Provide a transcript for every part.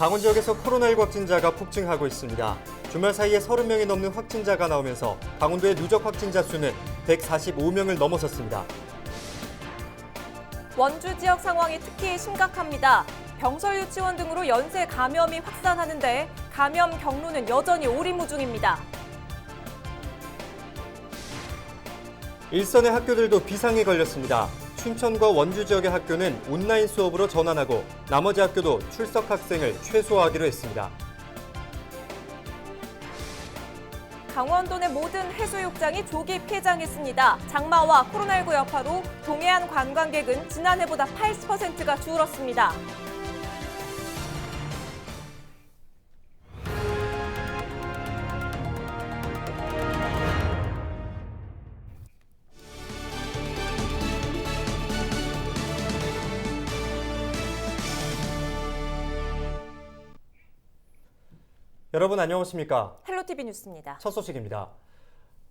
강원 지역에서 코로나19 확진자가 폭증하고 있습니다. 주말 사이에 30명이 넘는 확진자가 나오면서 강원도의 누적 확진자 수는 145명을 넘어섰습니다. 원주 지역 상황이 특히 심각합니다. 병설 유치원 등으로 연쇄 감염이 확산하는데 감염 경로는 여전히 오리무중입니다. 일선의 학교들도 비상에 걸렸습니다. 춘천과 원주 지역의 학교는 온라인 수업으로 전환하고 나머지 학교도 출석 학생을 최소화하기로 했습니다. 강원도 내 모든 해수욕장이 조기 폐장했습니다. 장마와 코로나19 여파로 동해안 관광객은 지난해보다 80%가 줄었습니다. 여러분 안녕하십니까? 헬로티비 뉴스입니다. 첫 소식입니다.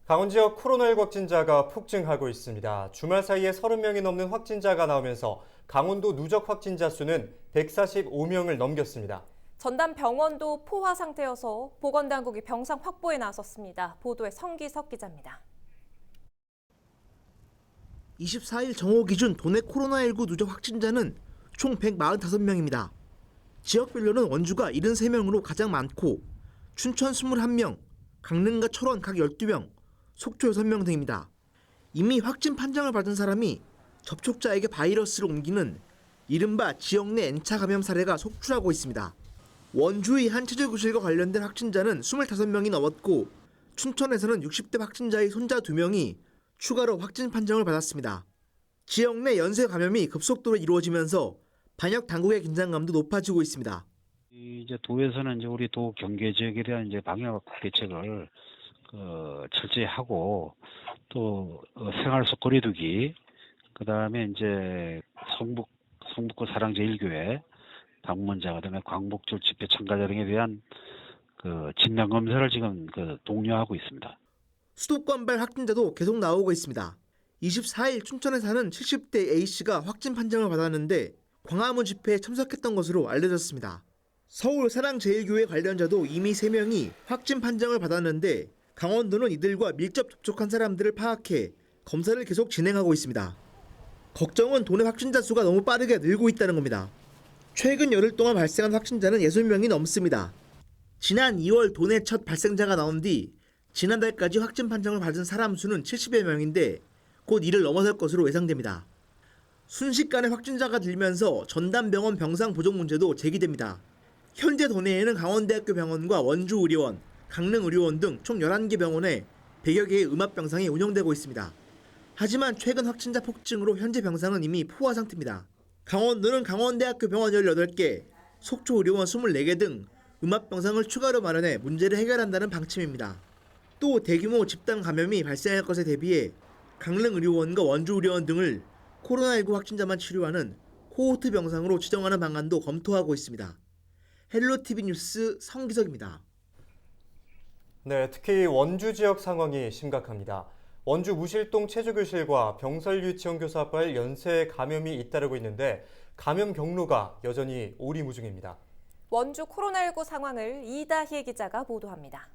강원 지역 코로나19 확진자가 폭증하고 있습니다. 주말 사이에 30명이 넘는 확진자가 나오면서 강원도 누적 확진자 수는 145명을 넘겼습니다. 전담 병원도 포화 상태여서 보건당국이 병상 확보에 나섰습니다. 보도에 성기석 기자입니다. 24일 정오 기준 도내 코로나19 누적 확진자는 총 145명입니다. 지역별로는 원주가 73명으로 가장 많고 춘천 21명, 강릉과 철원 각 12명, 속초 6명 등입니다. 이미 확진 판정을 받은 사람이 접촉자에게 바이러스를 옮기는 이른바 지역 내 N차 감염 사례가 속출하고 있습니다. 원주의 한 체조교실과 관련된 확진자는 25명이 넘었고 춘천에서는 60대 확진자의 손자 2명이 추가로 확진 판정을 받았습니다. 지역 내 연쇄 감염이 급속도로 이루어지면서 방역 당국의 긴장감도 높아지고 있습니다. 이제 도에서는 이제 우리 도 경계 지역에 대한 이제 방역 대책을 철저히 하고 또 생활 속 거리두기, 그다음에 이제 성북구 사랑제일교회 방문자, 그다음에 광복절 집회 참가자 등에 대한 진단 검사를 지금 독려하고 있습니다. 수도권발 확진자도 계속 나오고 있습니다. 24일 춘천에 사는 70대 A씨가 확진 판정을 받았는데 광화문 집회에 참석했던 것으로 알려졌습니다. 서울 사랑제일교회 관련자도 이미 3명이 확진 판정을 받았는데 강원도는 이들과 밀접 접촉한 사람들을 파악해 검사를 계속 진행하고 있습니다. 걱정은 도내 확진자 수가 너무 빠르게 늘고 있다는 겁니다. 최근 열흘 동안 발생한 확진자는 60명이 넘습니다. 지난 2월 도내 첫 발생자가 나온 뒤 지난달까지 확진 판정을 받은 사람 수는 70여 명인데 곧 이를 넘어설 것으로 예상됩니다. 순식간에 확진자가 늘면서 전담병원 병상 부족 문제도 제기됩니다. 현재 도내에는 강원대학교 병원과 원주의료원, 강릉의료원 등 총 11개 병원에 100여 개의 음압병상이 운영되고 있습니다. 하지만 최근 확진자 폭증으로 현재 병상은 이미 포화 상태입니다. 강원도는 강원대학교 병원 18개, 속초의료원 24개 등 음압병상을 추가로 마련해 문제를 해결한다는 방침입니다. 또 대규모 집단 감염이 발생할 것에 대비해 강릉의료원과 원주의료원 등을 코로나19 확진자만 치료하는 코호트 병상으로 지정하는 방안도 검토하고 있습니다. 헬로티비 뉴스 성기석입니다. 네, 특히 원주 지역 상황이 심각합니다. 원주 무실동 체조교실과 병설 유치원 교사발 연쇄 감염이 잇따르고 있는데 감염 경로가 여전히 오리무중입니다. 원주 코로나19 상황을 이다희 기자가 보도합니다.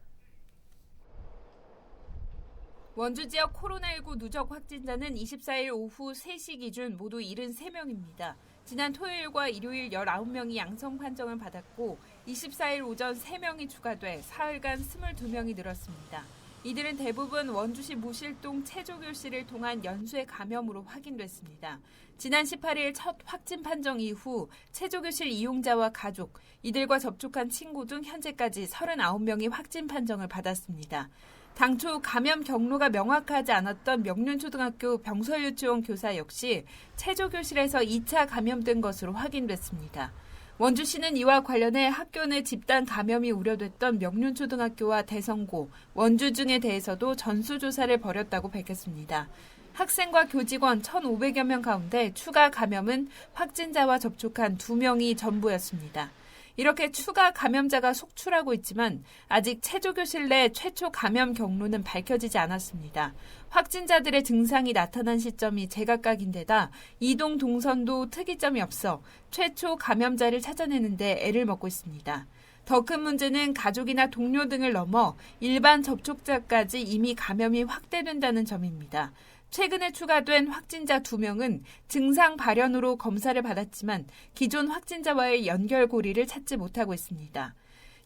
원주 지역 코로나19 누적 확진자는 24일 오후 3시 기준 모두 73명입니다. 지난 토요일과 일요일 19명이 양성 판정을 받았고 24일 오전 3명이 추가돼 사흘간 22명이 늘었습니다. 이들은 대부분 원주시 무실동 체조교실을 통한 연쇄 감염으로 확인됐습니다. 지난 18일 첫 확진 판정 이후 체조교실 이용자와 가족, 이들과 접촉한 친구 등 현재까지 39명이 확진 판정을 받았습니다. 당초 감염 경로가 명확하지 않았던 명륜초등학교 병설유치원 교사 역시 체조교실에서 2차 감염된 것으로 확인됐습니다. 원주시는 이와 관련해 학교 내 집단 감염이 우려됐던 명륜초등학교와 대성고, 원주중에 대해서도 전수조사를 벌였다고 밝혔습니다. 학생과 교직원 1,500여 명 가운데 추가 감염은 확진자와 접촉한 2명이 전부였습니다. 이렇게 추가 감염자가 속출하고 있지만 아직 체조교실 내 최초 감염 경로는 밝혀지지 않았습니다. 확진자들의 증상이 나타난 시점이 제각각인데다 이동 동선도 특이점이 없어 최초 감염자를 찾아내는 데 애를 먹고 있습니다. 더 큰 문제는 가족이나 동료 등을 넘어 일반 접촉자까지 이미 감염이 확대된다는 점입니다. 최근에 추가된 확진자 2명은 증상 발현으로 검사를 받았지만 기존 확진자와의 연결고리를 찾지 못하고 있습니다.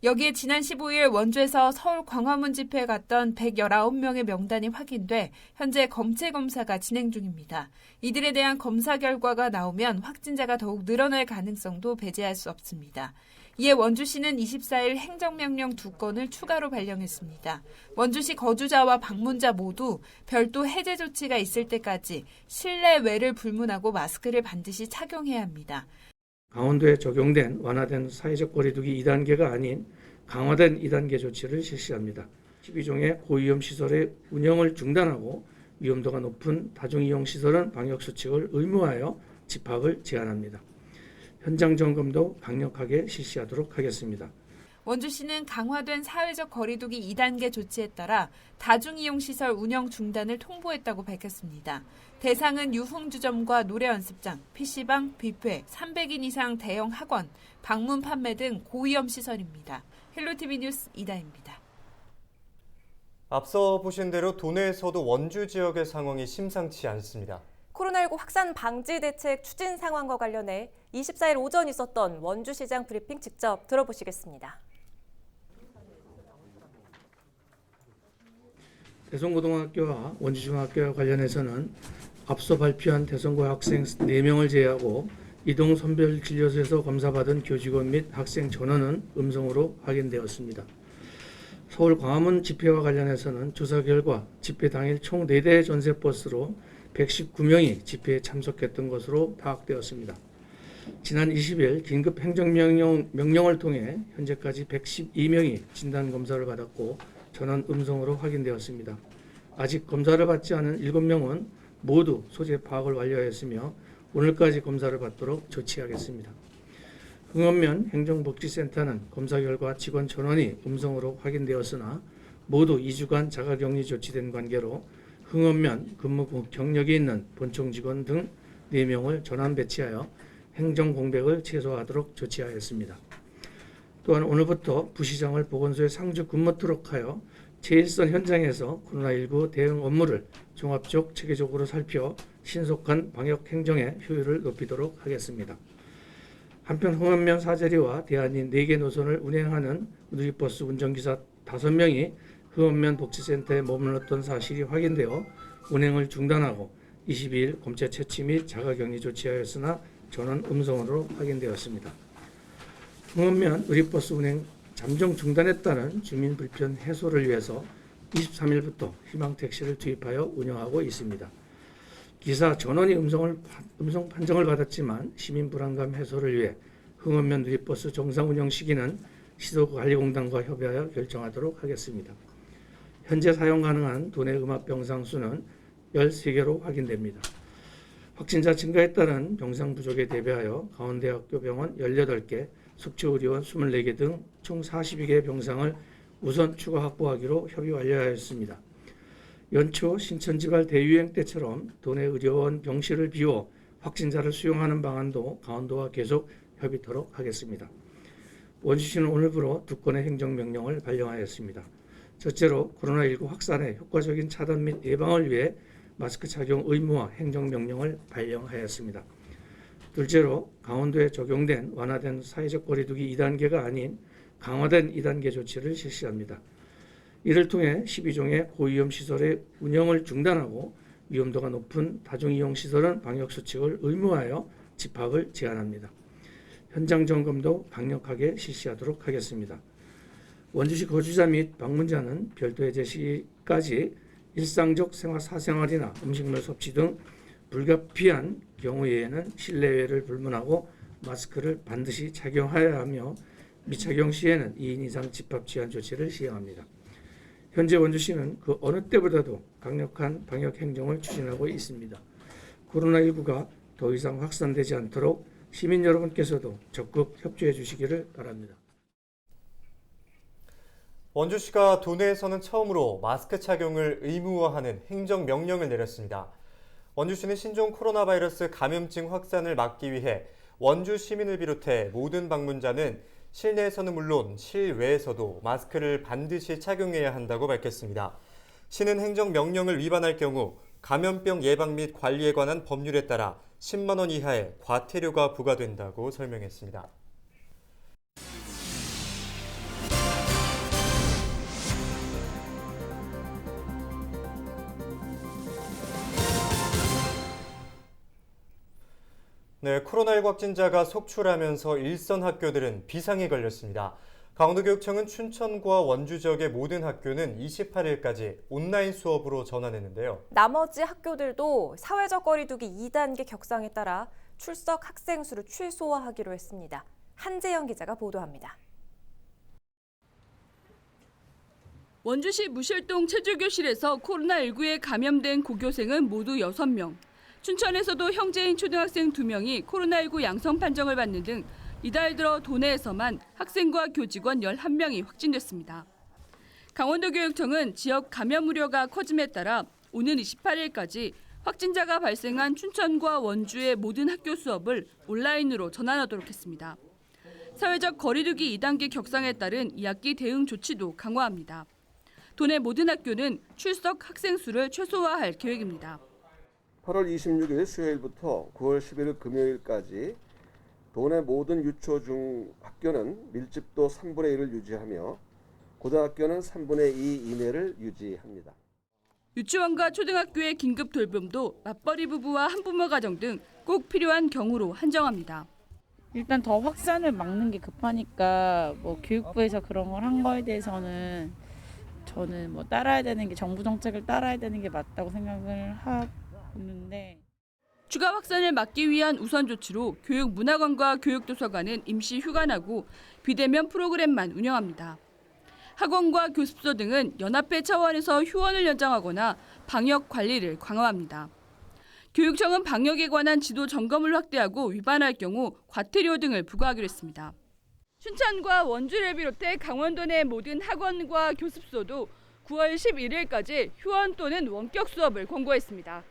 여기에 지난 15일 원주에서 서울 광화문 집회에 갔던 119명의 명단이 확인돼 현재 검체 검사가 진행 중입니다. 이들에 대한 검사 결과가 나오면 확진자가 더욱 늘어날 가능성도 배제할 수 없습니다. 이에 원주시는 24일 행정명령 2건을 추가로 발령했습니다. 원주시 거주자와 방문자 모두 별도 해제 조치가 있을 때까지 실내외를 불문하고 마스크를 반드시 착용해야 합니다. 강원도에 적용된 완화된 사회적 거리두기 2단계가 아닌 강화된 2단계 조치를 실시합니다. 12종의 고위험 시설의 운영을 중단하고 위험도가 높은 다중이용 시설은 방역수칙을 의무화하여 집합을 제한합니다. 현장 점검도 강력하게 실시하도록 하겠습니다. 원주시는 강화된 사회적 거리두기 2단계 조치에 따라 다중이용시설 운영 중단을 통보했다고 밝혔습니다. 대상은 유흥주점과 노래연습장, PC방, 뷔페, 300인 이상 대형 학원, 방문 판매 등 고위험 시설입니다. 헬로티비 뉴스 이다입니다. 앞서 보신 대로 도내에서도 원주 지역의 상황이 심상치 않습니다. 코로나19 확산 방지 대책 추진 상황과 관련해 24일 오전 있었던 원주시장 브리핑 직접 들어보시겠습니다. 대성고등학교와 원주중학교와 관련해서는 앞서 발표한 대성고 학생 4명을 제외하고 이동 선별진료소에서 검사받은 교직원 및 학생 전원은 음성으로 확인되었습니다. 서울 광화문 집회와 관련해서는 조사 결과 집회 당일 총 4대의 전세버스로 119명이 집회에 참석했던 것으로 파악되었습니다. 지난 20일 긴급 행정명령을 통해 현재까지 112명이 진단검사를 받았고 전원 음성으로 확인되었습니다. 아직 검사를 받지 않은 7명은 모두 소재 파악을 완료하였으며 오늘까지 검사를 받도록 조치하겠습니다. 흥원면 행정복지센터는 검사 결과 직원 전원이 음성으로 확인되었으나 모두 2주간 자가격리 조치된 관계로 흥원면 근무 경력이 있는 본청 직원 등 4명을 전환 배치하여 행정 공백을 최소화하도록 조치하였습니다. 또한 오늘부터 부시장을 보건소에 상주 근무토록 하여 제1선 현장에서 코로나19 대응 업무를 종합적 체계적으로 살펴 신속한 방역 행정의 효율을 높이도록 하겠습니다. 한편 흥원면 사제리와 대안인 4개 노선을 운행하는 누리버스 운전기사 5명이 흥원면 복지센터에 머물렀던 사실이 확인되어 운행을 중단하고 22일 검체 채취 및 자가격리 조치하였으나 전원 음성으로 확인되었습니다. 흥원면 누리버스 운행 잠정 중단에 따른 주민 불편 해소를 위해서 23일부터 희망택시를 투입하여 운영하고 있습니다. 기사 전원이 음성 판정을 받았지만 시민 불안감 해소를 위해 흥원면 누리버스 정상 운영 시기는 시도관리공단과 협의하여 결정하도록 하겠습니다. 현재 사용 가능한 도내 음압병상 수는 13개로 확인됩니다. 확진자 증가에 따른 병상 부족에 대비하여 강원대학교 병원 18개, 숙취의료원 24개 등 총 42개의 병상을 우선 추가 확보하기로 협의 완료하였습니다. 연초 신천지발 대유행 때처럼 도내 의료원 병실을 비워 확진자를 수용하는 방안도 강원도와 계속 협의토록 하겠습니다. 원주시는 오늘부로 2건의 행정명령을 발령하였습니다. 첫째로 코로나19 확산의 효과적인 차단 및 예방을 위해 마스크 착용 의무화 행정명령을 발령하였습니다. 둘째로 강원도에 적용된 완화된 사회적 거리두기 2단계가 아닌 강화된 2단계 조치를 실시합니다. 이를 통해 12종의 고위험 시설의 운영을 중단하고 위험도가 높은 다중이용 시설은 방역수칙을 의무화하여 집합을 제한합니다. 현장 점검도 강력하게 실시하도록 하겠습니다. 원주시 거주자 및 방문자는 별도 해제 시까지 일상적 사생활이나 음식물 섭취 등 불가피한 경우에는 실내외를 불문하고 마스크를 반드시 착용하여야 하며 미착용 시에는 2인 이상 집합 제한 조치를 시행합니다. 현재 원주시는 그 어느 때보다도 강력한 방역 행정을 추진하고 있습니다. 코로나19가 더 이상 확산되지 않도록 시민 여러분께서도 적극 협조해 주시기를 바랍니다. 원주시가 도내에서는 처음으로 마스크 착용을 의무화하는 행정명령을 내렸습니다. 원주시는 신종 코로나 바이러스 감염증 확산을 막기 위해 원주 시민을 비롯해 모든 방문자는 실내에서는 물론 실외에서도 마스크를 반드시 착용해야 한다고 밝혔습니다. 시는 행정명령을 위반할 경우 감염병 예방 및 관리에 관한 법률에 따라 10만 원 이하의 과태료가 부과된다고 설명했습니다. 네, 코로나19 확진자가 속출하면서 일선 학교들은 비상에 걸렸습니다. 강원도교육청은 춘천과 원주 지역의 모든 학교는 28일까지 온라인 수업으로 전환했는데요. 나머지 학교들도 사회적 거리두기 2단계 격상에 따라 출석 학생 수를 최소화하기로 했습니다. 한재영 기자가 보도합니다. 원주시 무실동 체조교실에서 코로나19에 감염된 고교생은 모두 6명. 춘천에서도 형제인 초등학생 2명이 코로나19 양성 판정을 받는 등 이달 들어 도내에서만 학생과 교직원 11명이 확진됐습니다. 강원도교육청은 지역 감염 우려가 커짐에 따라 오는 28일까지 확진자가 발생한 춘천과 원주의 모든 학교 수업을 온라인으로 전환하도록 했습니다. 사회적 거리두기 2단계 격상에 따른 2학기 대응 조치도 강화합니다. 도내 모든 학교는 출석 학생 수를 최소화할 계획입니다. 8월 26일 수요일부터 9월 11일 금요일까지 도내 모든 유초 중 학교는 밀집도 3분의 1을 유지하며 고등학교는 3분의 2 이내를 유지합니다. 유치원과 초등학교의 긴급 돌봄도 맞벌이 부부와 한부모 가정 등 꼭 필요한 경우로 한정합니다. 일단 더 확산을 막는 게 급하니까 교육부에서 그런 걸 한 거에 대해서는 저는 따라야 되는 게 정부 정책을 따라야 되는 게 맞다고 생각을 하는데 추가 확산을 막기 위한 우선 조치로 교육문화관과 교육도서관은 임시 휴관하고 비대면 프로그램만 운영합니다. 학원과 교습소 등은 연합회 차원에서 휴원을 연장하거나 방역 관리를 강화합니다. 교육청은 방역에 관한 지도 점검을 확대하고 위반할 경우 과태료 등을 부과하기로 했습니다. 춘천과 원주를 비롯해 강원도 내 모든 학원과 교습소도 9월 11일까지 휴원 또는 원격 수업을 권고했습니다.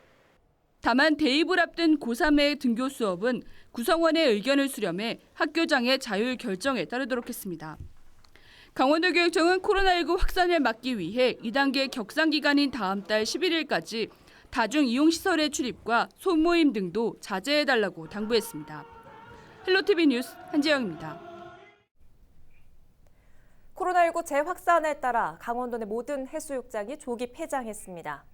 다만 대입을 앞둔 고3의 등교 수업은 구성원의 의견을 수렴해 학교장의 자율 결정에 따르도록 했습니다. 강원도교육청은 코로나19 확산을 막기 위해 2단계 격상 기간인 다음 달 11일까지 다중이용시설의 출입과 소모임 등도 자제해달라고 당부했습니다. 헬로티비 뉴스 한재영입니다. 코로나19 재확산에 따라 강원도 내 모든 해수욕장이 조기 폐장했습니다.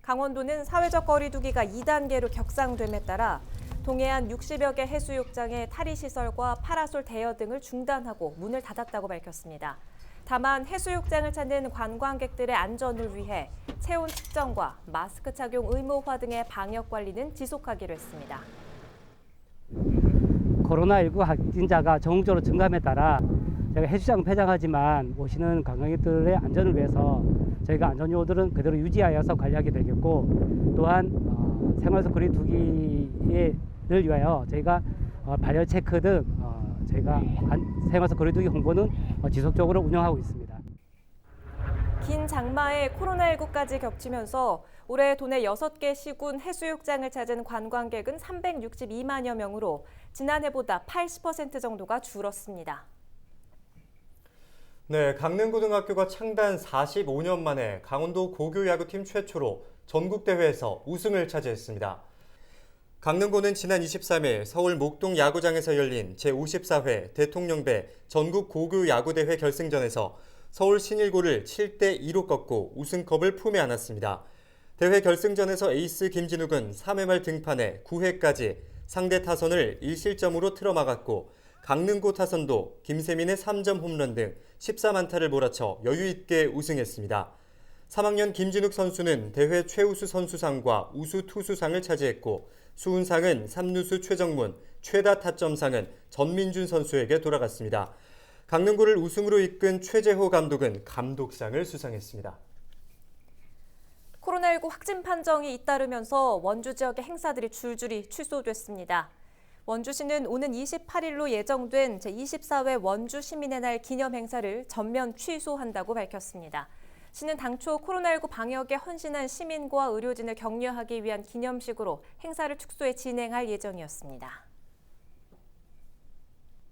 강원도는 사회적 거리두기가 2단계로 격상됨에 따라 동해안 60여 개 해수욕장의 탈의시설과 파라솔 대여 등을 중단하고 문을 닫았다고 밝혔습니다. 다만 해수욕장을 찾는 관광객들의 안전을 위해 체온 측정과 마스크 착용 의무화 등의 방역 관리는 지속하기로 했습니다. 코로나19 확진자가 전국적으로 증가함에 따라 저희가 해수욕장 폐장하지만 오시는 관광객들의 안전을 위해서 저희가 안전요원들은 그대로 유지하여서 관리하게 되겠고, 또한 생활속 거리두기를 위하여 저희가 발열 체크 등 저희가 생활속 거리두기 홍보는 지속적으로 운영하고 있습니다. 긴 장마에 코로나19까지 겹치면서 올해 도내 6개 시군 해수욕장을 찾은 관광객은 362만여 명으로 지난해보다 80% 정도가 줄었습니다. 네, 강릉고등학교가 창단 45년 만에 강원도 고교야구팀 최초로 전국대회에서 우승을 차지했습니다. 강릉고는 지난 23일 서울 목동 야구장에서 열린 제54회 대통령배 전국 고교야구대회 결승전에서 서울 신일고를 7대2로 꺾고 우승컵을 품에 안았습니다. 대회 결승전에서 에이스 김진욱은 3회 말 등판에 9회까지 상대 타선을 1실점으로 틀어막았고, 강릉고 타선도 김세민의 3점 홈런 등 14만타를 몰아쳐 여유 있게 우승했습니다. 3학년 김진욱 선수는 대회 최우수 선수상과 우수 투수상을 차지했고, 수훈상은 3루수 최정문, 최다 타점상은 전민준 선수에게 돌아갔습니다. 강릉고를 우승으로 이끈 최재호 감독은 감독상을 수상했습니다. 코로나19 확진 판정이 잇따르면서 원주 지역의 행사들이 줄줄이 취소됐습니다. 원주시는 오는 28일로 예정된 제24회 원주 시민의 날 기념 행사를 전면 취소한다고 밝혔습니다. 시는 당초 코로나19 방역에 헌신한 시민과 의료진을 격려하기 위한 기념식으로 행사를 축소해 진행할 예정이었습니다.